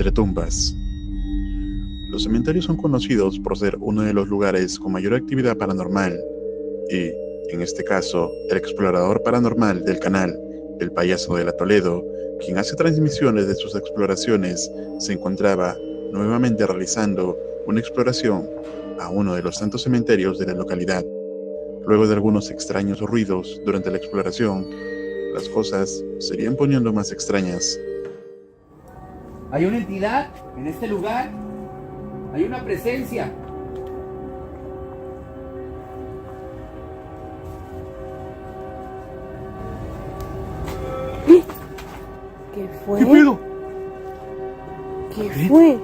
entre tumbas. Los cementerios son conocidos por ser uno de los lugares con mayor actividad paranormal y, en este caso, el explorador paranormal del canal, el Payaso de la Toledo, quien hace transmisiones de sus exploraciones, se encontraba nuevamente realizando una exploración a uno de los tantos cementerios de la localidad. Luego de algunos extraños ruidos durante la exploración, las cosas se irían poniendo más extrañas. Hay una entidad en este lugar, hay una presencia. ¿Qué fue? ¿Qué pedo? ¿Qué fue?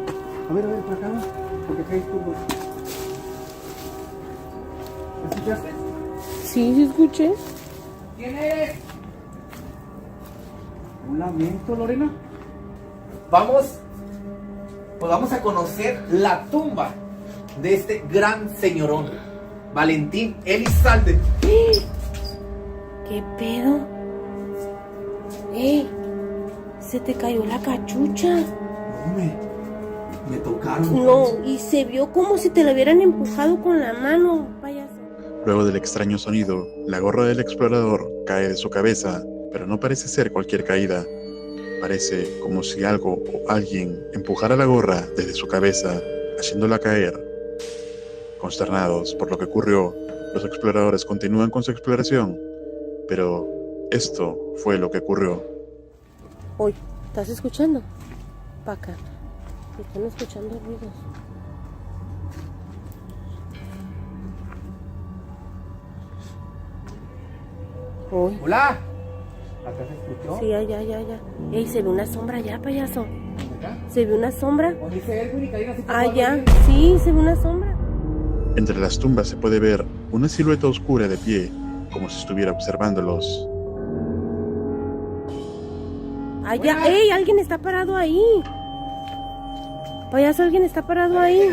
A ver, por acá, ¿no? Porque acá hay turbos. ¿Lo escuchaste? Sí, sí escuché. ¿Quién eres? Un lamento, Lorena. Vamos a conocer la tumba de este gran señorón, Valentín Elizalde. ¿Qué pedo? ¡Ey! Se te cayó la cachucha. No, me tocaron. No, y se vio como si te la hubieran empujado con la mano, payaso. Luego del extraño sonido, la gorra del explorador cae de su cabeza, pero no parece ser cualquier caída. Parece como si algo o alguien empujara la gorra desde su cabeza, haciéndola caer. Consternados por lo que ocurrió, los exploradores continúan con su exploración, pero esto fue lo que ocurrió. Oye, ¿estás escuchando? Paca, están escuchando ruidos. Oye. Hola. ¿Acá se escuchó? Sí, ya. Ey, se ve una sombra allá, payaso. ¿Acá? ¿Se ve una sombra? ¿O dice Edwin y Karina? ¿Sí te Allá, puedo sí, se ve una sombra. Entre las tumbas se puede ver una silueta oscura de pie, como si estuviera observándolos. Allá, Buenas. ey, alguien está parado ahí. Payaso, alguien está parado ahí.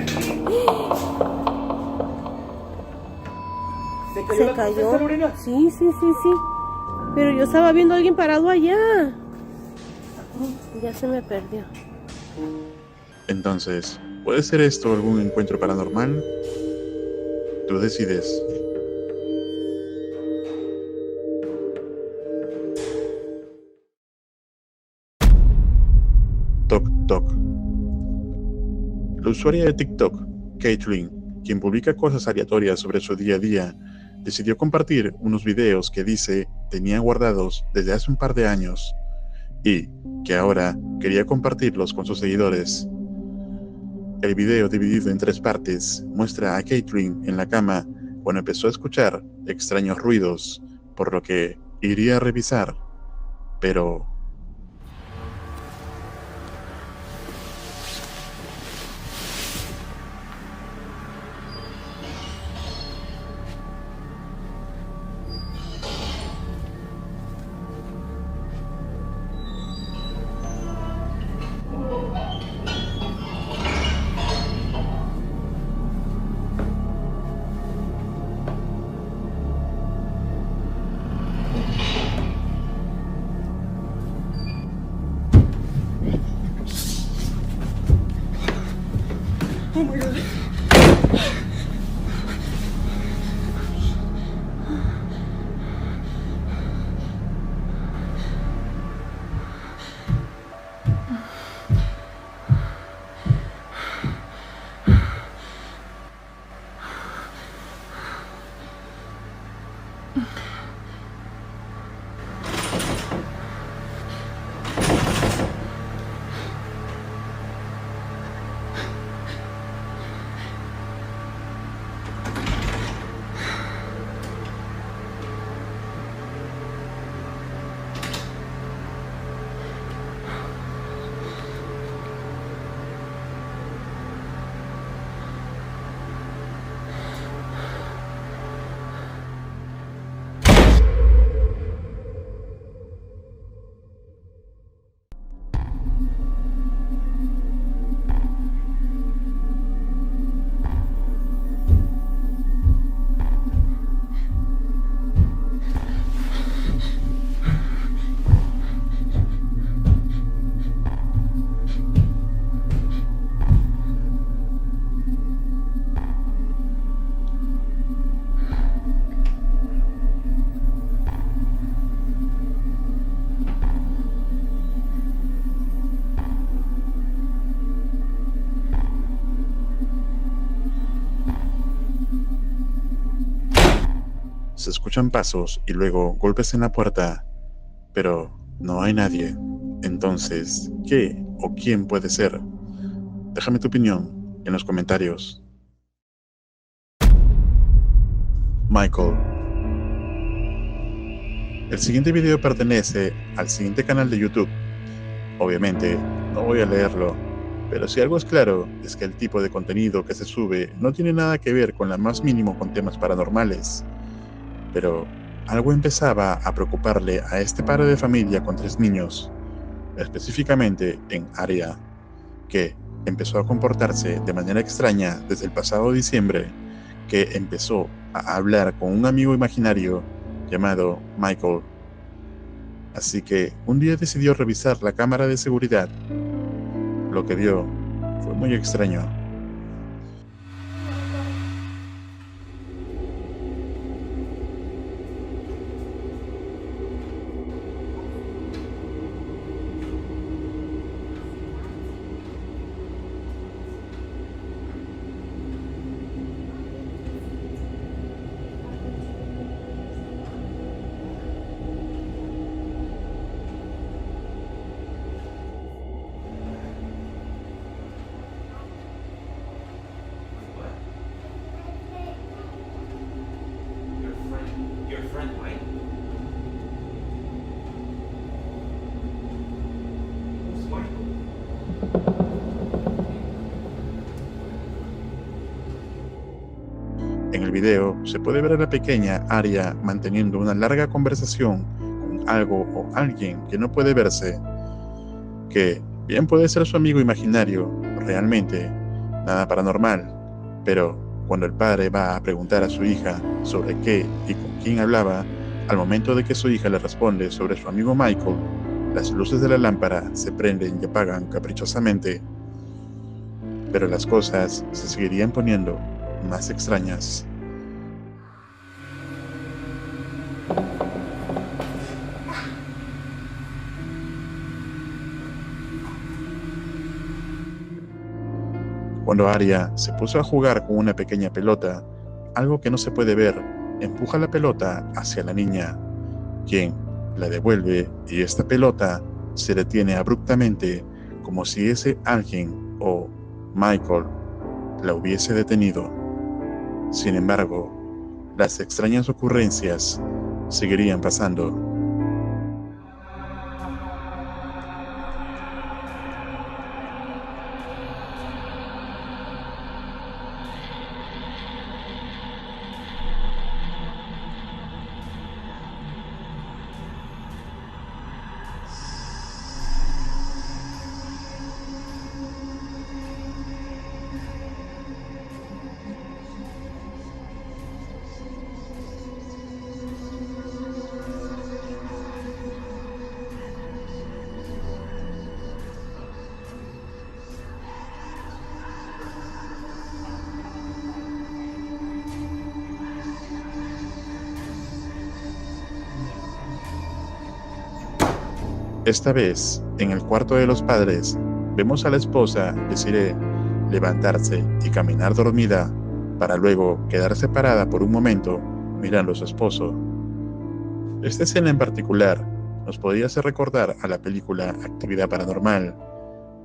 ¿Se Se la cayó. cabeza, Lorena? Sí. Pero yo estaba viendo a alguien parado allá. Ya se me perdió. Entonces, ¿puede ser esto algún encuentro paranormal? Tú decides. Toc Toc. La usuaria de TikTok, Caitlyn, quien publica cosas aleatorias sobre su día a día, decidió compartir unos videos que dice tenía guardados desde hace un par de años y que ahora quería compartirlos con sus seguidores. El video, dividido en 3 partes, muestra a Caitlyn en la cama cuando empezó a escuchar extraños ruidos, por lo que iría a revisar, pero Oh my God. Se escuchan pasos y luego golpes en la puerta, pero no hay nadie. Entonces, ¿qué o quién puede ser? Déjame tu opinión en los comentarios. Michael. El siguiente video pertenece al siguiente canal de YouTube. Obviamente, no voy a leerlo, pero si algo es claro, es que el tipo de contenido que se sube no tiene nada que ver con lo más mínimo con temas paranormales. Pero algo empezaba a preocuparle a este padre de familia con 3 niños, específicamente en Aria, que empezó a comportarse de manera extraña desde el pasado diciembre, que empezó a hablar con un amigo imaginario llamado Michael. Así que un día decidió revisar la cámara de seguridad. Lo que vio fue muy extraño. Your friend Mike? Who's Michael? En el video se puede ver a la pequeña Aria manteniendo una larga conversación con algo o alguien que no puede verse, que bien puede ser su amigo imaginario, realmente nada paranormal, pero cuando el padre va a preguntar a su hija sobre qué y con quién hablaba, al momento de que su hija le responde sobre su amigo Michael, las luces de la lámpara se prenden y apagan caprichosamente, pero las cosas se seguirían poniendo más extrañas. Cuando Aria se puso a jugar con una pequeña pelota, algo que no se puede ver empuja la pelota hacia la niña, quien la devuelve y esta pelota se detiene abruptamente como si ese alguien o Michael la hubiese detenido. Sin embargo, las extrañas ocurrencias seguirían pasando. Esta vez, en el cuarto de los padres, vemos a la esposa de Siré levantarse y caminar dormida, para luego quedarse parada por un momento mirando a su esposo. Esta escena en particular nos podría hacer recordar a la película Actividad Paranormal,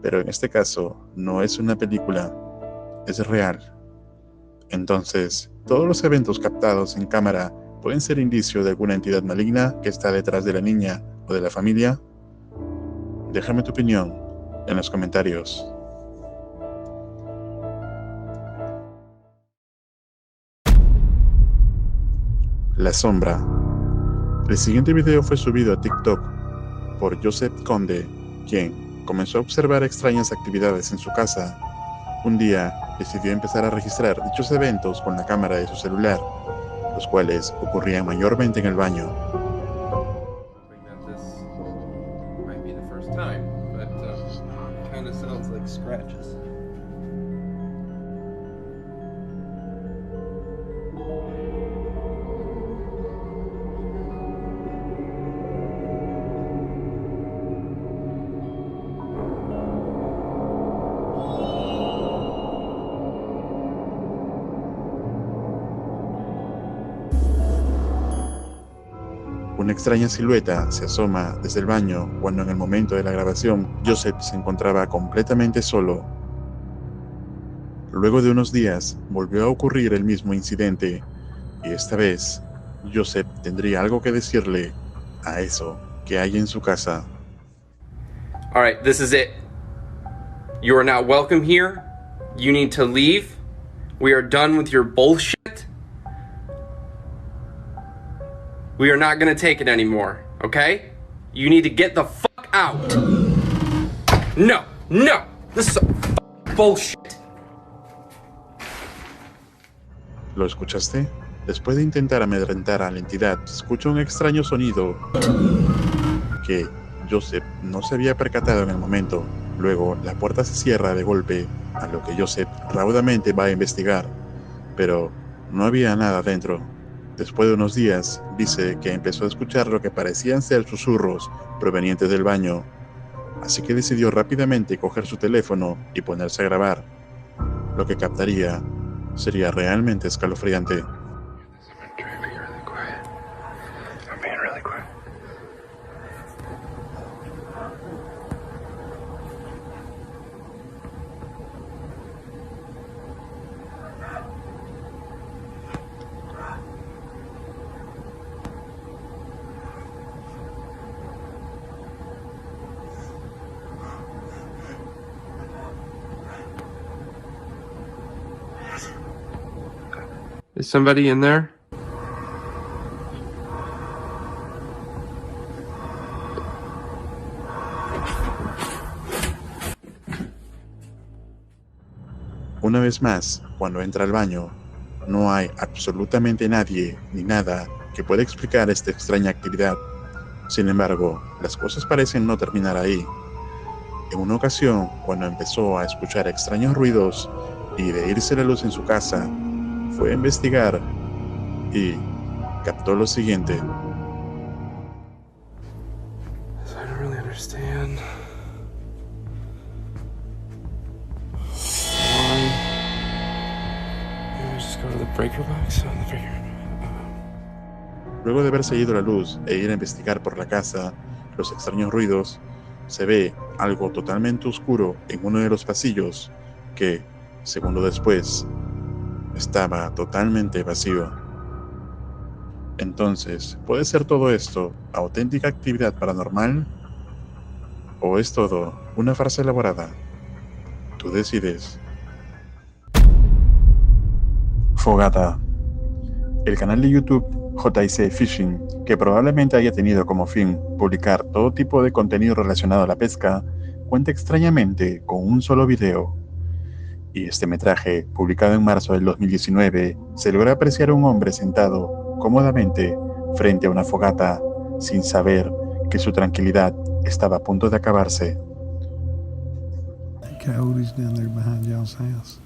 pero en este caso no es una película, es real. Entonces, todos los eventos captados en cámara pueden ser indicio de alguna entidad maligna que está detrás de la niña o de la familia. Déjame tu opinión en los comentarios. La sombra. El siguiente video fue subido a TikTok por Joseph Conde, quien comenzó a observar extrañas actividades en su casa. Un día decidió empezar a registrar dichos eventos con la cámara de su celular, los cuales ocurrían mayormente en el baño. Time, but kind of sounds like scratches. Una extraña silueta se asoma desde el baño cuando en el momento de la grabación Joseph se encontraba completamente solo. Luego de unos días volvió a ocurrir el mismo incidente y esta vez Joseph tendría algo que decirle a eso que hay en su casa. All right, this is it. You are not welcome here. You need to leave. We are done with your bullshit. We are not gonna take it anymore, okay? You need to get the fuck out. No, this is bullshit. ¿Lo escuchaste? Después de intentar amedrentar a la entidad, escucha un extraño sonido que Joseph no se había percatado en el momento. Luego, la puerta se cierra de golpe, a lo que Joseph raudamente va a investigar, pero no había nada dentro. Después de unos días, dice que empezó a escuchar lo que parecían ser susurros provenientes del baño, así que decidió rápidamente coger su teléfono y ponerse a grabar. Lo que captaría sería realmente escalofriante. Is somebody in there? Una vez más, cuando entra al baño, no hay absolutamente nadie ni nada que pueda explicar esta extraña actividad. Sin embargo, las cosas parecen no terminar ahí. En una ocasión, cuando empezó a escuchar extraños ruidos y de irse la luz en su casa, fue a investigar y captó lo siguiente. I don't really understand. Maybe just go to the breaker box on the breaker. Luego de haber seguido la luz e ir a investigar por la casa los extraños ruidos, se ve algo totalmente oscuro en uno de los pasillos que, segundo después, estaba totalmente vacío. Entonces, ¿puede ser todo esto auténtica actividad paranormal? ¿O es todo una farsa elaborada? Tú decides. Fogata. El canal de YouTube JC Fishing, que probablemente haya tenido como fin publicar todo tipo de contenido relacionado a la pesca, cuenta extrañamente con un solo video. Y este metraje, publicado en marzo del 2019, se logra apreciar a un hombre sentado cómodamente frente a una fogata, sin saber que su tranquilidad estaba a punto de acabarse. Coyotes down there behind y'all's house.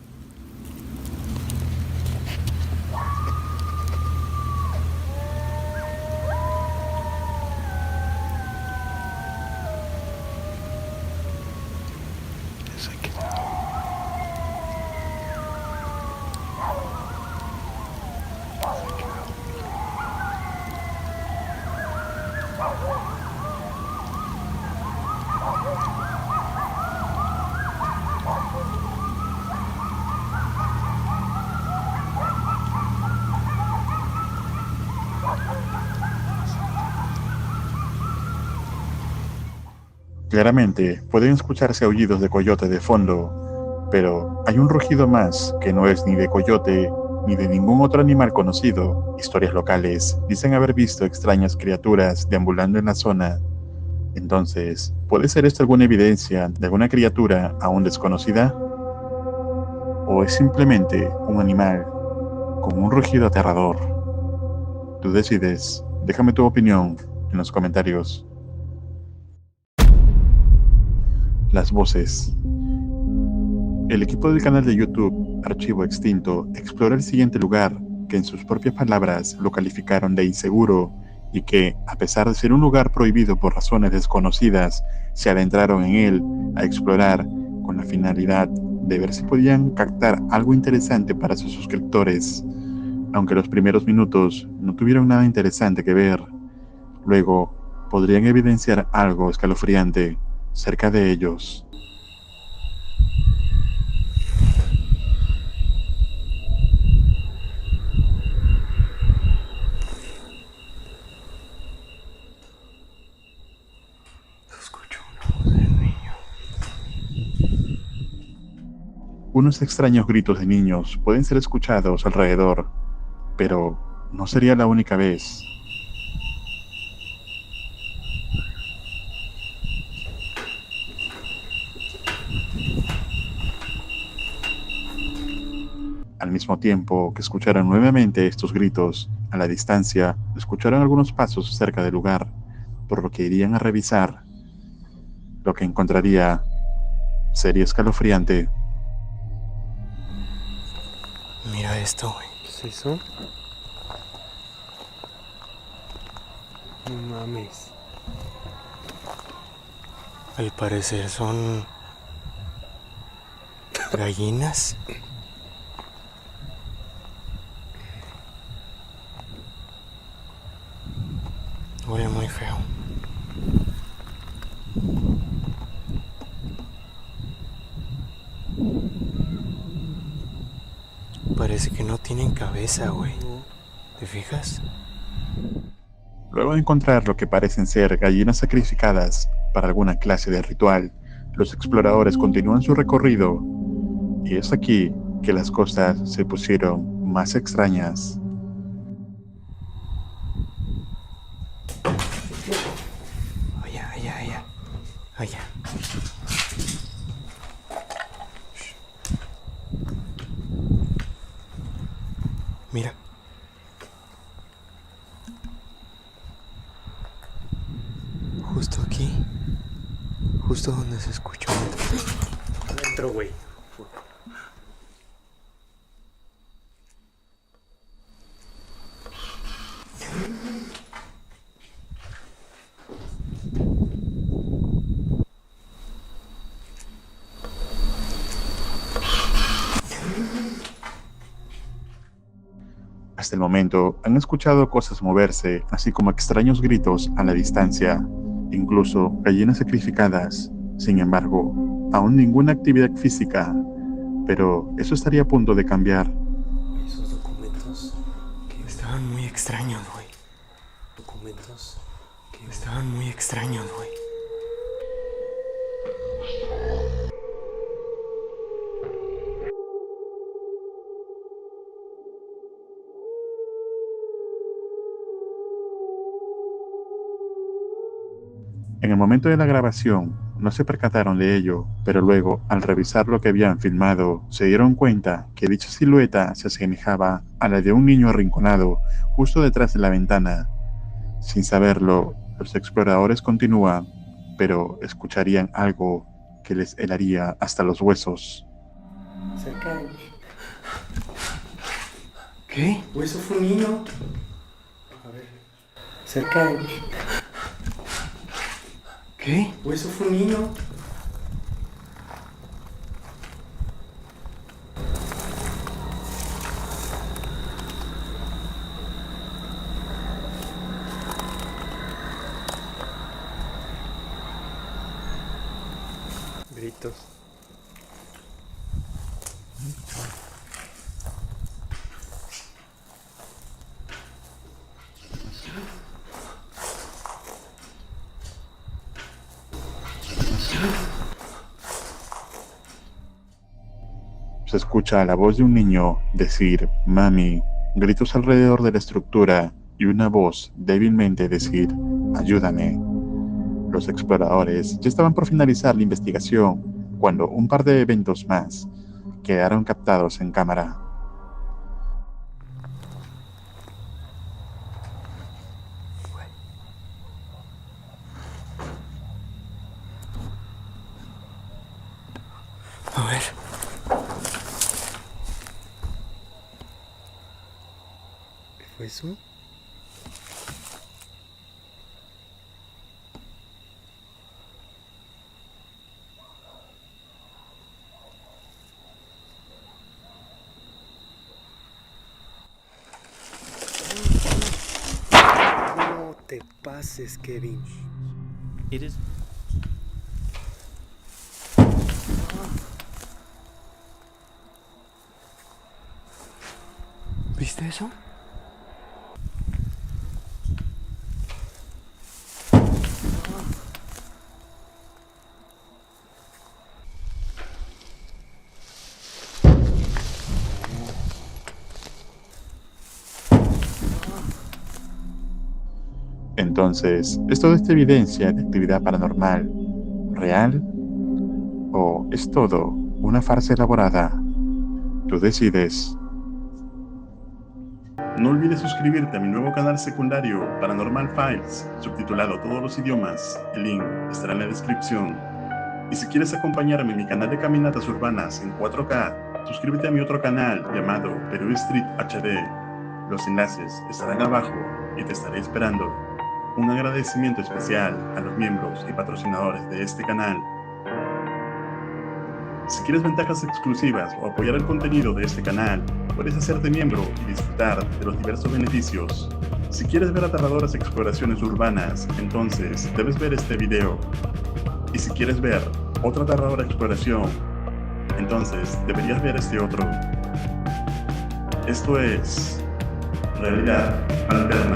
Claramente pueden escucharse aullidos de coyote de fondo, pero hay un rugido más que no es ni de coyote ni de ningún otro animal conocido. Historias locales dicen haber visto extrañas criaturas deambulando en la zona. Entonces, ¿puede ser esto alguna evidencia de alguna criatura aún desconocida? ¿O es simplemente un animal con un rugido aterrador? Tú decides. Déjame tu opinión en los comentarios. Las voces. El equipo del canal de YouTube Archivo Extinto explora el siguiente lugar que en sus propias palabras lo calificaron de inseguro y que, a pesar de ser un lugar prohibido por razones desconocidas, se adentraron en él a explorar con la finalidad de ver si podían captar algo interesante para sus suscriptores. Aunque los primeros minutos no tuvieron nada interesante que ver, Luego, podrían evidenciar algo escalofriante cerca de ellos. Escucho una voz del niño. Unos extraños gritos de niños pueden ser escuchados alrededor, pero no sería la única vez. Al mismo tiempo que escucharon nuevamente estos gritos, a la distancia, escucharon algunos pasos cerca del lugar, por lo que irían a revisar. Lo que encontraría sería escalofriante. Mira esto, güey. ¿Qué es eso? No mames. Al parecer son gallinas. Huele muy feo. Parece que no tienen cabeza, güey. ¿Te fijas? Luego de encontrar lo que parecen ser gallinas sacrificadas para alguna clase de ritual, los exploradores continúan su recorrido, y es aquí que las cosas se pusieron más extrañas. Allá, allá, allá. Allá. Mira. Justo aquí. Justo donde se escuchó. Adentro, güey. Hasta el momento han escuchado cosas moverse, así como extraños gritos a la distancia, incluso gallinas sacrificadas. Sin embargo, aún ninguna actividad física, pero eso estaría a punto de cambiar. Esos documentos que estaban muy extraños, güey. Documentos que estaban muy extraños, güey. En el momento de la grabación, no se percataron de ello, pero luego, al revisar lo que habían filmado, se dieron cuenta que dicha silueta se asemejaba a la de un niño arrinconado justo detrás de la ventana. Sin saberlo, los exploradores continúan, pero escucharían algo que les helaría hasta los huesos. Cerca de mí. ¿Qué? ¿O eso fue un niño? Cerca de mí. ¿Qué? ¿O eso fue un niño? Gritos. Se escucha la voz de un niño decir "mami", gritos alrededor de la estructura y una voz débilmente decir "ayúdame". Los exploradores ya estaban por finalizar la investigación cuando un par de eventos más quedaron captados en cámara. A ver. ¿Qué fue eso? No te te pases, Kevin. It is. ¿Viste eso? Entonces, ¿es toda esta evidencia de actividad paranormal real? ¿O es todo una farsa elaborada? Tú decides. No olvides suscribirte a mi nuevo canal secundario Paranormal Files, subtitulado a todos los idiomas. El link estará en la descripción. Y si quieres acompañarme en mi canal de caminatas urbanas en 4K, suscríbete a mi otro canal llamado Perú Street HD. Los enlaces estarán abajo y te estaré esperando. Un agradecimiento especial a los miembros y patrocinadores de este canal. Si quieres ventajas exclusivas o apoyar el contenido de este canal, puedes hacerte miembro y disfrutar de los diversos beneficios. Si quieres ver aterradoras exploraciones urbanas, entonces debes ver este video. Y si quieres ver otra aterradora exploración, entonces deberías ver este otro. Esto es Realidad Alterna.